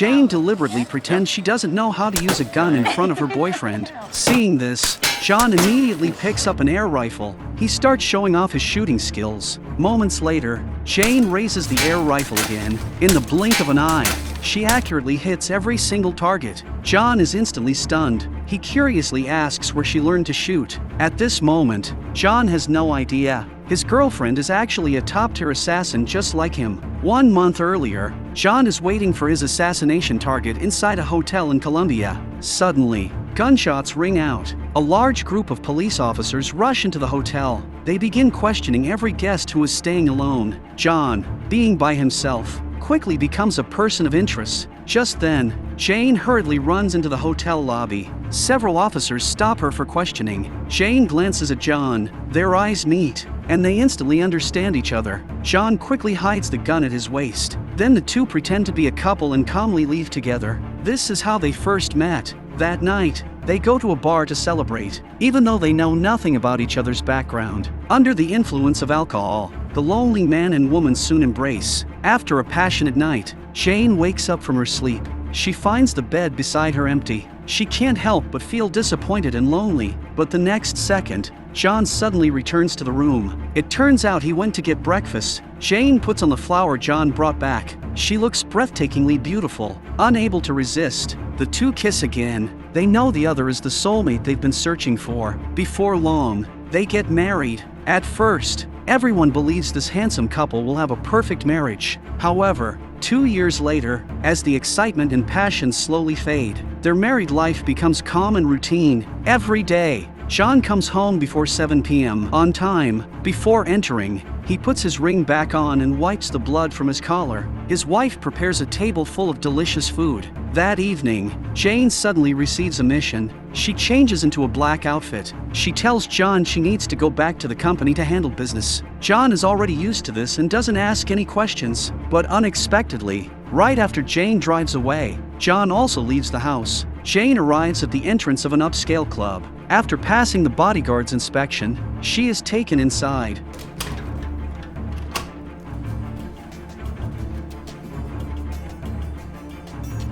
Jane deliberately pretends she doesn't know how to use a gun in front of her boyfriend. Seeing this, John immediately picks up an air rifle. He starts showing off his shooting skills. Moments later, Jane raises the air rifle again. In the blink of an eye, she accurately hits every single target. John is instantly stunned. He curiously asks where she learned to shoot. At this moment, John has no idea. His girlfriend is actually a top-tier assassin just like him. 1 month earlier, John is waiting for his assassination target inside a hotel in Colombia. Suddenly, gunshots ring out. A large group of police officers rush into the hotel. They begin questioning every guest who is staying alone. John, being by himself, quickly becomes a person of interest. Just then, Jane hurriedly runs into the hotel lobby. Several officers stop her for questioning. Jane glances at John. Their eyes meet, and they instantly understand each other. John quickly hides the gun at his waist. Then the two pretend to be a couple and calmly leave together. This is how they first met. That night, they go to a bar to celebrate, even though they know nothing about each other's background. Under the influence of alcohol, the lonely man and woman soon embrace. After a passionate night, Jane wakes up from her sleep. She finds the bed beside her empty. She can't help but feel disappointed and lonely, but the next second, John suddenly returns to the room. It turns out he went to get breakfast. Jane puts on the flower John brought back. She looks breathtakingly beautiful. Unable to resist, the two kiss again. They know the other is the soulmate they've been searching for. Before long, they get married. At first, everyone believes this handsome couple will have a perfect marriage. However, 2 years later, as the excitement and passion slowly fade, their married life becomes calm and routine. Every day, John comes home before 7 p.m. on time. Before entering, he puts his ring back on and wipes the blood from his collar. His wife prepares a table full of delicious food. That evening, Jane suddenly receives a mission. She changes into a black outfit. She tells John she needs to go back to the company to handle business. John is already used to this and doesn't ask any questions. But unexpectedly, right after Jane drives away, John also leaves the house. Jane arrives at the entrance of an upscale club. After passing the bodyguard's inspection, she is taken inside.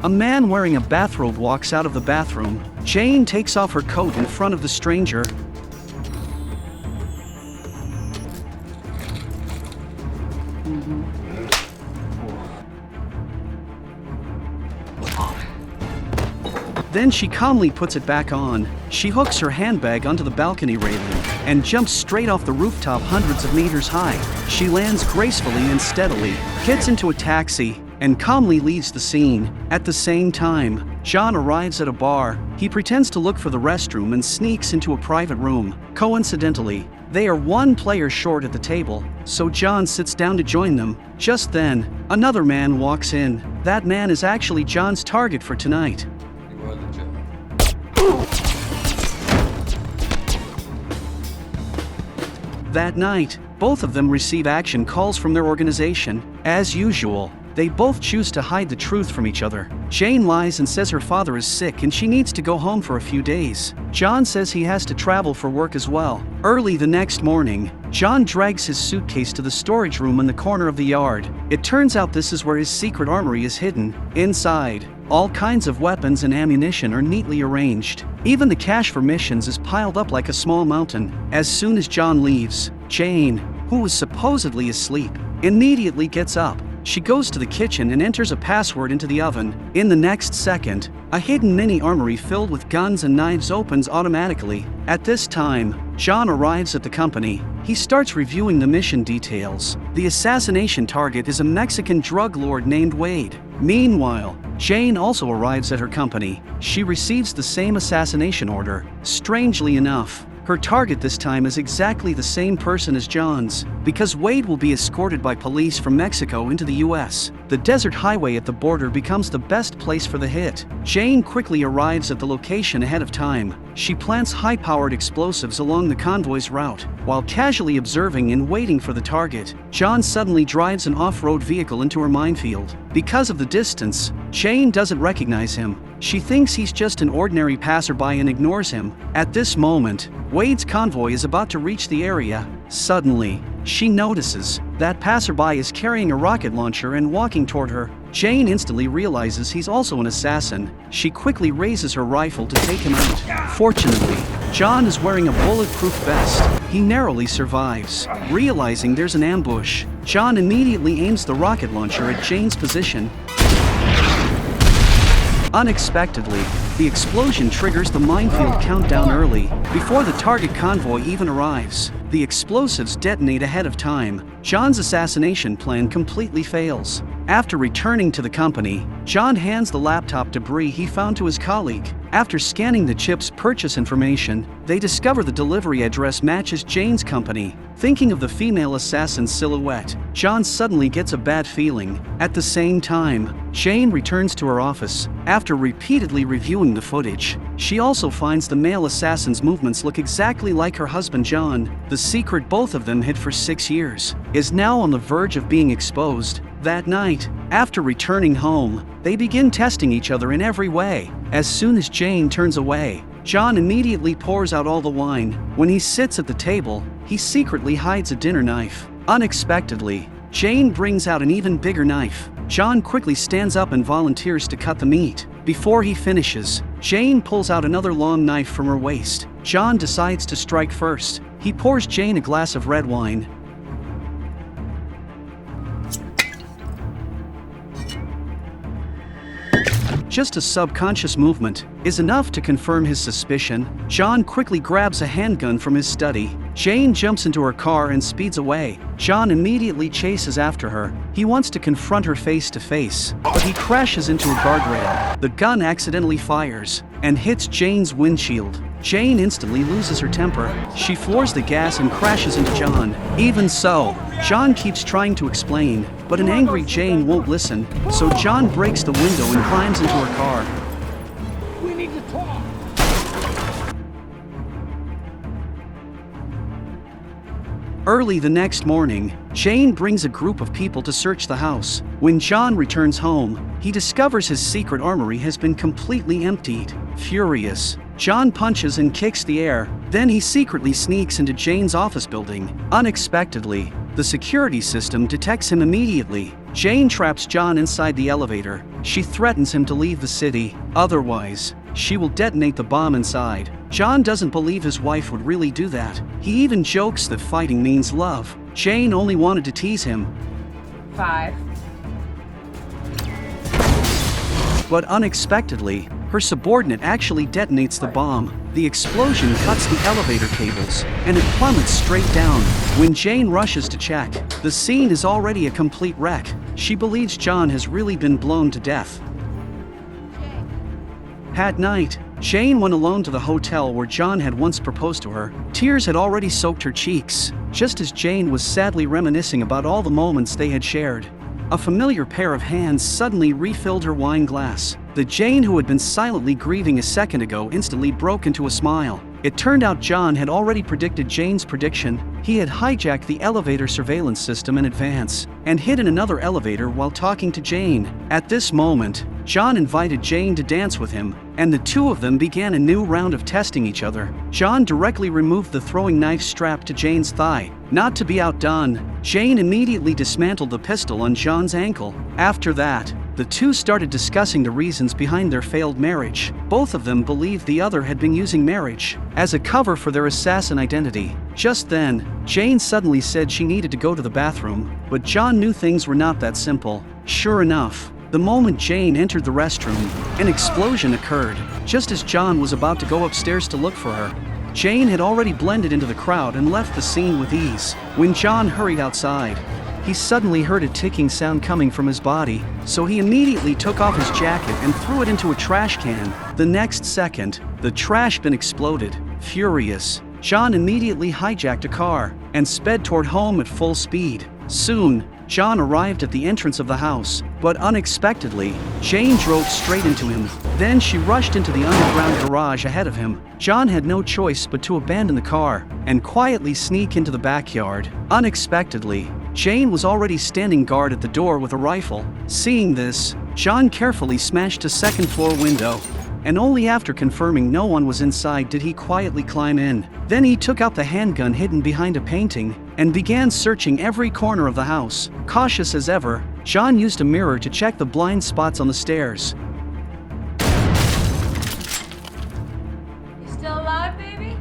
A man wearing a bathrobe walks out of the bathroom. Jane takes off her coat in front of the stranger. Then she calmly puts it back on. She hooks her handbag onto the balcony railing and jumps straight off the rooftop hundreds of meters high. She lands gracefully and steadily, gets into a taxi, and calmly leaves the scene. At the same time, John arrives at a bar. He pretends to look for the restroom and sneaks into a private room. Coincidentally, they are one player short at the table, so John sits down to join them. Just then, another man walks in. That man is actually John's target for tonight. That night, both of them receive action calls from their organization. As usual, they both choose to hide the truth from each other. Jane lies and says her father is sick and she needs to go home for a few days. John says he has to travel for work as well. Early the next morning, John drags his suitcase to the storage room in the corner of the yard. It turns out this is where his secret armory is hidden. Inside, all kinds of weapons and ammunition are neatly arranged. Even the cash for missions is piled up like a small mountain. As soon as John leaves, Jane, who was supposedly asleep, immediately gets up. She goes to the kitchen and enters a password into the oven. In the next second, a hidden mini armory filled with guns and knives opens automatically. At this time, John arrives at the company. He starts reviewing the mission details. The assassination target is a Mexican drug lord named Wade. Meanwhile, Jane also arrives at her company. She receives the same assassination order. Strangely enough, her target this time is exactly the same person as John's. Because Wade will be escorted by police from Mexico into the US, the desert highway at the border becomes the best place for the hit. Jane quickly arrives at the location ahead of time. She plants high-powered explosives along the convoy's route. While casually observing and waiting for the target, John suddenly drives an off-road vehicle into her minefield. Because of the distance, Jane doesn't recognize him. She thinks he's just an ordinary passerby and ignores him. At this moment, Wade's convoy is about to reach the area. Suddenly, she notices that passerby is carrying a rocket launcher and walking toward her. Jane instantly realizes he's also an assassin. She quickly raises her rifle to take him out. Fortunately, John is wearing a bulletproof vest. He narrowly survives. Realizing there's an ambush, John immediately aims the rocket launcher at Jane's position. Unexpectedly, the explosion triggers the minefield countdown early. Before the target convoy even arrives, the explosives detonate ahead of time. John's assassination plan completely fails. After returning to the company, John hands the laptop debris he found to his colleague. After scanning the chip's purchase information, they discover the delivery address matches Jane's company. Thinking of the female assassin's silhouette, John suddenly gets a bad feeling. At the same time, Jane returns to her office. After repeatedly reviewing the footage, she also finds the male assassin's movements look exactly like her husband John. The secret both of them hid for 6 years is now on the verge of being exposed. That night, after returning home, they begin testing each other in every way. As soon as Jane turns away, John immediately pours out all the wine. When he sits at the table, he secretly hides a dinner knife. Unexpectedly, Jane brings out an even bigger knife. John quickly stands up and volunteers to cut the meat. Before he finishes, Jane pulls out another long knife from her waist. John decides to strike first. He pours Jane a glass of red wine. Just a subconscious movement is enough to confirm his suspicion. John quickly grabs a handgun from his study. Jane jumps into her car and speeds away. John immediately chases after her. He wants to confront her face to face, but he crashes into a guardrail. The gun accidentally fires and hits Jane's windshield. Jane instantly loses her temper. She floors the gas and crashes into John. Even so, John keeps trying to explain, but an angry Jane won't listen, so John breaks the window and climbs into her car. We need to talk. Early the next morning, Jane brings a group of people to search the house. When John returns home, he discovers his secret armory has been completely emptied. Furious, John punches and kicks the air. Then he secretly sneaks into Jane's office building. Unexpectedly, the security system detects him immediately. Jane traps John inside the elevator. She threatens him to leave the city. Otherwise, she will detonate the bomb inside. John doesn't believe his wife would really do that. He even jokes that fighting means love. Jane only wanted to tease him. 5. But unexpectedly, her subordinate actually detonates the bomb. The explosion cuts the elevator cables, and it plummets straight down. When Jane rushes to check, the scene is already a complete wreck. She believes John has really been blown to death. At night, Jane went alone to the hotel where John had once proposed to her. Tears had already soaked her cheeks, just as Jane was sadly reminiscing about all the moments they had shared. A familiar pair of hands suddenly refilled her wine glass. The Jane who had been silently grieving a second ago instantly broke into a smile. It turned out John had already predicted Jane's prediction. He had hijacked the elevator surveillance system in advance and hid in another elevator while talking to Jane. At this moment, John invited Jane to dance with him, and the two of them began a new round of testing each other. John directly removed the throwing knife strapped to Jane's thigh. Not to be outdone, Jane immediately dismantled the pistol on John's ankle. After that, the two started discussing the reasons behind their failed marriage. Both of them believed the other had been using marriage as a cover for their assassin identity. Just then, Jane suddenly said she needed to go to the bathroom, but John knew things were not that simple. Sure enough, the moment Jane entered the restroom, an explosion occurred. Just as John was about to go upstairs to look for her, Jane had already blended into the crowd and left the scene with ease. When John hurried outside, he suddenly heard a ticking sound coming from his body, so he immediately took off his jacket and threw it into a trash can. The next second, the trash bin exploded. Furious, John immediately hijacked a car and sped toward home at full speed. Soon, John arrived at the entrance of the house, but unexpectedly, Jane drove straight into him. Then she rushed into the underground garage ahead of him. John had no choice but to abandon the car and quietly sneak into the backyard. Unexpectedly, Jane was already standing guard at the door with a rifle. Seeing this, John carefully smashed a second-floor window, and only after confirming no one was inside did he quietly climb in. Then he took out the handgun hidden behind a painting and began searching every corner of the house. Cautious as ever, John used a mirror to check the blind spots on the stairs. You still alive, baby?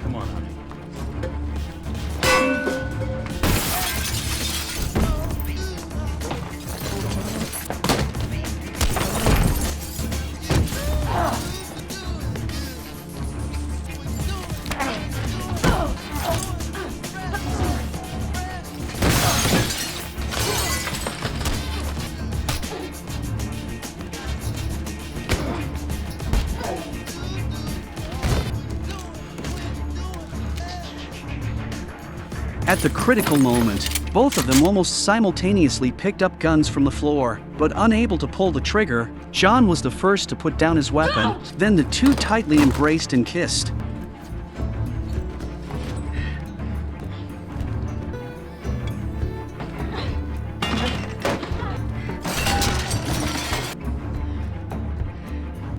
Come on, honey. At the critical moment, both of them almost simultaneously picked up guns from the floor, but unable to pull the trigger, John was the first to put down his weapon. Then the two tightly embraced and kissed.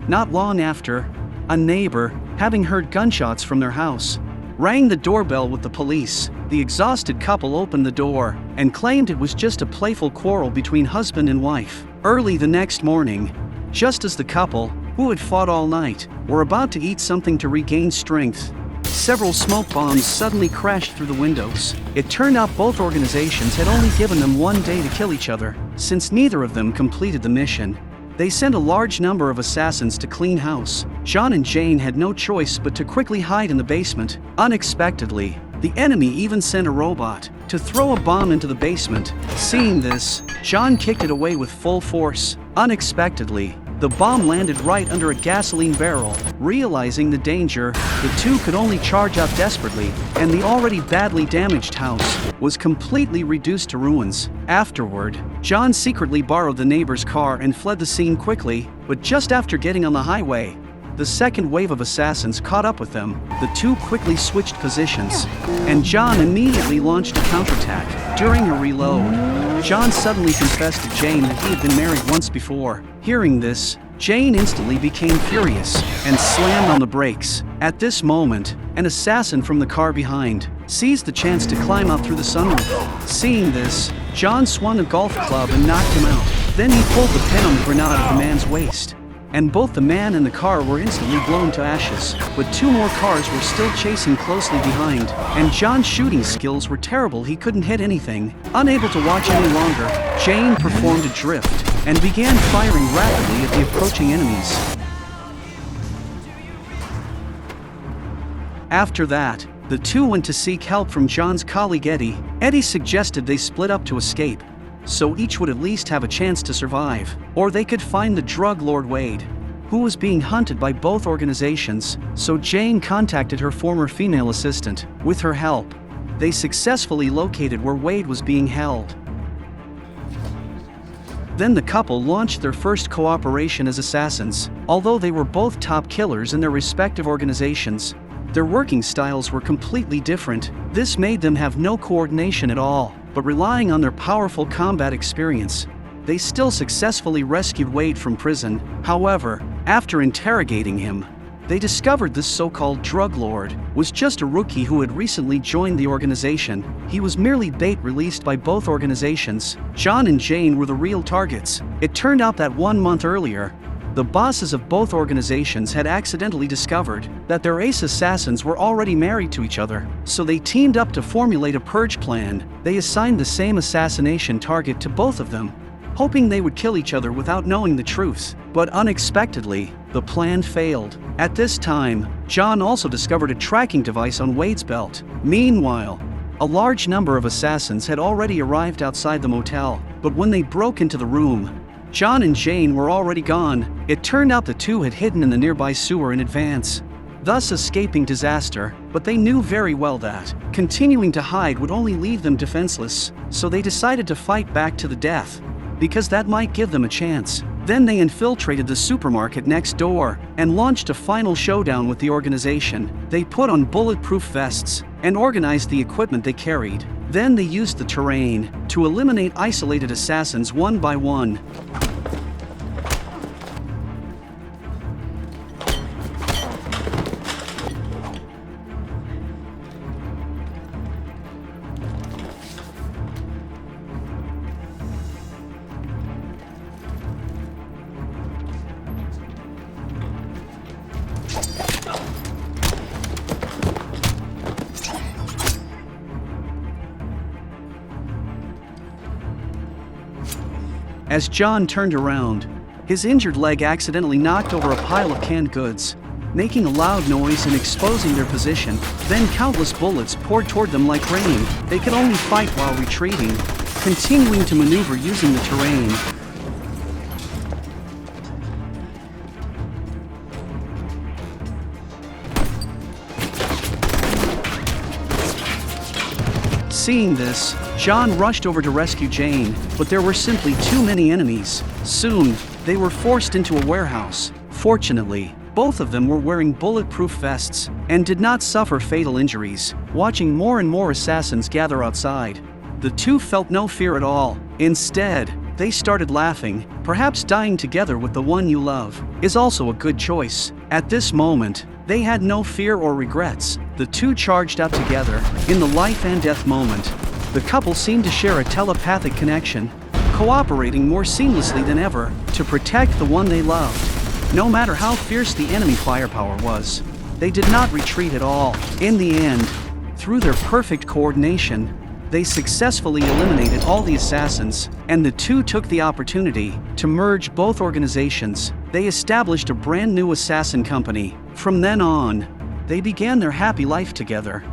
Not long after, a neighbor, having heard gunshots from their house, rang the doorbell with the police. The exhausted couple opened the door and claimed it was just a playful quarrel between husband and wife. Early the next morning, just as the couple, who had fought all night, were about to eat something to regain strength, several smoke bombs suddenly crashed through the windows. It turned out both organizations had only given them one day to kill each other. Since neither of them completed the mission, they sent a large number of assassins to clean house. John and Jane had no choice but to quickly hide in the basement. Unexpectedly, the enemy even sent a robot to throw a bomb into the basement. Seeing this, John kicked it away with full force. Unexpectedly, the bomb landed right under a gasoline barrel. Realizing the danger, the two could only charge out desperately, and the already badly damaged house was completely reduced to ruins. Afterward, John secretly borrowed the neighbor's car and fled the scene quickly, but just after getting on the highway, the second wave of assassins caught up with them. The two quickly switched positions, and John immediately launched a counterattack. During a reload, John suddenly confessed to Jane that he had been married once before. Hearing this, Jane instantly became furious and slammed on the brakes. At this moment, an assassin from the car behind seized the chance to climb out through the sunroof. Seeing this, John swung a golf club and knocked him out. Then he pulled the pin on the grenade at the man's waist, and both the man and the car were instantly blown to ashes. But two more cars were still chasing closely behind, and John's shooting skills were terrible. He couldn't hit anything. Unable to watch any longer, Jane performed a drift and began firing rapidly at the approaching enemies. After that, the two went to seek help from John's colleague Eddie. Eddie suggested they split up to escape, so each would at least have a chance to survive. Or they could find the drug lord Wade, who was being hunted by both organizations. So Jane contacted her former female assistant. With her help, they successfully located where Wade was being held. Then the couple launched their first cooperation as assassins. Although they were both top killers in their respective organizations, their working styles were completely different. This made them have no coordination at all. But relying on their powerful combat experience, they still successfully rescued Wade from prison. However, after interrogating him, they discovered this so-called drug lord was just a rookie who had recently joined the organization. He was merely bait released by both organizations. John and Jane were the real targets. It turned out that 1 month earlier, the bosses of both organizations had accidentally discovered that their ace assassins were already married to each other. So they teamed up to formulate a purge plan. They assigned the same assassination target to both of them, hoping they would kill each other without knowing the truth. But unexpectedly, the plan failed. At this time, John also discovered a tracking device on Wade's belt. Meanwhile, a large number of assassins had already arrived outside the motel, but when they broke into the room, John and Jane were already gone. It turned out the two had hidden in the nearby sewer in advance, thus escaping disaster, but they knew very well that continuing to hide would only leave them defenseless, so they decided to fight back to the death, because that might give them a chance. Then they infiltrated the supermarket next door and launched a final showdown with the organization. They put on bulletproof vests and organized the equipment they carried. Then they used the terrain to eliminate isolated assassins one by one. As John turned around, his injured leg accidentally knocked over a pile of canned goods, making a loud noise and exposing their position. Then countless bullets poured toward them like rain. They could only fight while retreating, continuing to maneuver using the terrain. Seeing this, John rushed over to rescue Jane, but there were simply too many enemies. Soon, they were forced into a warehouse. Fortunately, both of them were wearing bulletproof vests and did not suffer fatal injuries. Watching more and more assassins gather outside, the two felt no fear at all. Instead, they started laughing. Perhaps dying together with the one you love is also a good choice. At this moment, they had no fear or regrets. The two charged out together in the life and death moment. The couple seemed to share a telepathic connection, cooperating more seamlessly than ever to protect the one they loved. No matter how fierce the enemy firepower was, they did not retreat at all. In the end, through their perfect coordination, they successfully eliminated all the assassins, and the two took the opportunity to merge both organizations. They established a brand new assassin company. From then on, they began their happy life together.